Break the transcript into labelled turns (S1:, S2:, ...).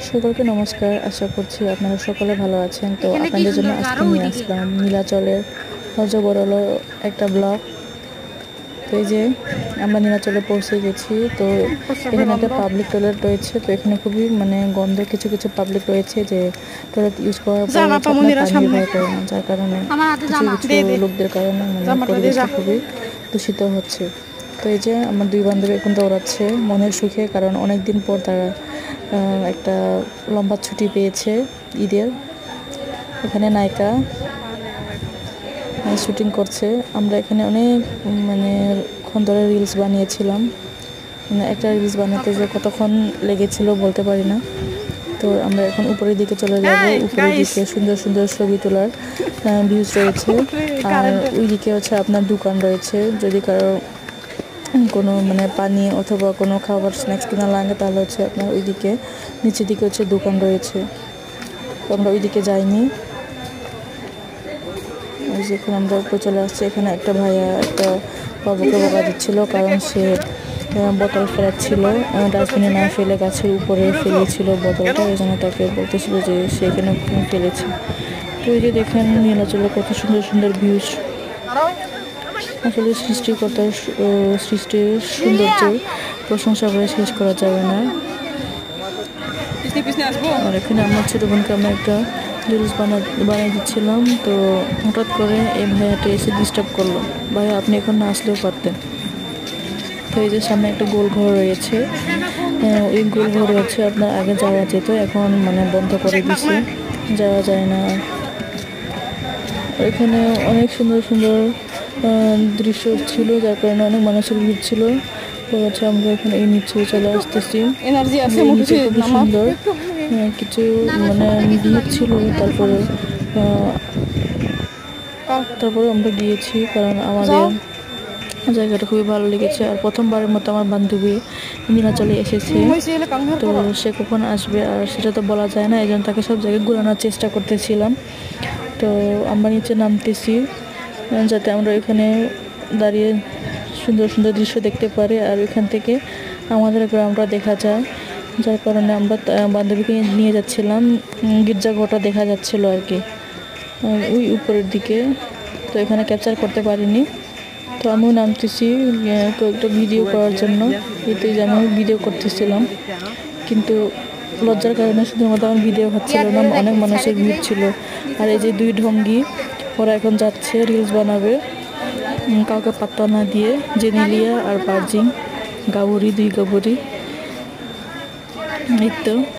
S1: সকলকে নমস্কার। আশা করছি আপনারা সকলে ভালো আছেন। তো আপনাদের জন্য আজকে নিয়ে আসলাম নীলাচলের অজবরল একটা ব্লগ। তো এই যে আমরা নীলাচলে পৌঁছে গেছি। তো এখানে একটা পাবলিক টয়লেট রয়েছে। তো এখানে খুবই গন্ধ কিছু কিছু পাবলিক রয়েছে যে টয়লেট ইউজ করার পর পানি ব্যবহার করে না, যার কারণে কিছু কিছু লোকদের কারণে পরিবেশটা খুবই দূষিত হচ্ছে। তো এই যে আমার দুই বান্ধবী এখন দৌড়াচ্ছে মনের সুখে, কারণ অনেক দিন পর তারা একটা লম্বা ছুটি পেয়েছে ঈদের। এখানে নায়িকা শুটিং করছে। আমরা এখানে অনেক ক্ষণ ধরে রিলস বানিয়েছিলাম। একটা রিলস বানাতে যে কতক্ষণ লেগেছিল বলতে পারি না। তো আমরা এখন উপরের দিকে চলে যাব। উপরের দিকে সুন্দর সুন্দর ছবি তোলার ভিউজ রয়েছে। আর ওই দিকে হচ্ছে আপনার দোকান রয়েছে, যদি কারো কোনো পানি অথবা কোনো খাবার স্ন্যাক্স কিনা লাগে তাহলে হচ্ছে আপনার ওইদিকে নিচের দিকে হচ্ছে দোকান রয়েছে। তো আমরা ওইদিকে যাইনি। যেখানে আমরা উপরে চলে আসছি, এখানে একটা ভাইয়া একটা বাবুকে বকা দিচ্ছিল, কারণ সে বোতল ফেলাচ্ছিল, ডাস্টবিনে না ফেলে গাছের উপরে ফেলেছিল বোতলটা। এই জন্য তাকে বলতেছিল যে সে এখানে ফেলেছে। তো এই যে দেখেন নীলাচলে কত সুন্দর সুন্দর ভিউজ। আসলে সৃষ্টিকর্তার সৃষ্টির সৌন্দর্যের প্রশংসা করে শেষ করা যাবে না। আর এখানে আমার ছোটো বোনকে আমরা একটা রিলস বানিয়ে দিচ্ছিলাম। তো হঠাৎ করে এই ভাইয়াটা এসে ডিস্টার্ব করলো। ভাইয়া আপনি এখন না আসলেও পারতেন। তো এই যে সামনে একটা গোল ঘর রয়েছে, ওই গোল ঘরে হচ্ছে আপনার আগে যাওয়া যেত, এখন বন্ধ করে দিচ্ছে, যাওয়া যায় না। এখানে অনেক সুন্দর সুন্দর দৃশ্য ছিল, যার কারণে অনেক মানুষের ভিড় ছিল। তো হচ্ছে আমরা এখানে এই নিচে চলে আসতেছি। খুবই সুন্দর কিছু ভিড় ছিল। তারপরে আমরা গিয়েছি, কারণ আমাদের জায়গাটা খুবই ভালো লেগেছে। আর প্রথমবারের মতো আমার বান্ধবী নীলাচলে এসেছে। তো সে কখন আসবে আর সেটা তো বলা যায় না, এই জন্য তাকে সব জায়গায় ঘোরানোর চেষ্টা করতেছিলাম। তো আমরা নিচে নামতেছি যাতে আমরা এখানে দাঁড়িয়ে সুন্দর সুন্দর দৃশ্য দেখতে পারি, আর ওইখান থেকে আমাদের গ্রামটা দেখা যায়। যার কারণে আমরা বান্ধবীকে নিয়ে যাচ্ছিলাম। গির্জাঘরটা দেখা যাচ্ছিল আর কি ওই উপরের দিকে। তো এখানে ক্যাপচার করতে পারিনি। তো আমিও নামতেছি কয়েকটা ভিডিও করার জন্য। এতে যে আমি ভিডিও করতেছিলাম, কিন্তু লজ্জার কারণে শুধুমাত্র আমার ভিডিও হচ্ছিল না, অনেক মানুষের ভিড় ছিল। আর এই যে দুই ঢঙ্গি, ওরা এখন যাচ্ছে রিলস বানাবে কাউকে পাত্তা না দিয়ে। জেনেলিয়া আর বার্জিং গাবুরি, দুই গাবুরি নৃত্য।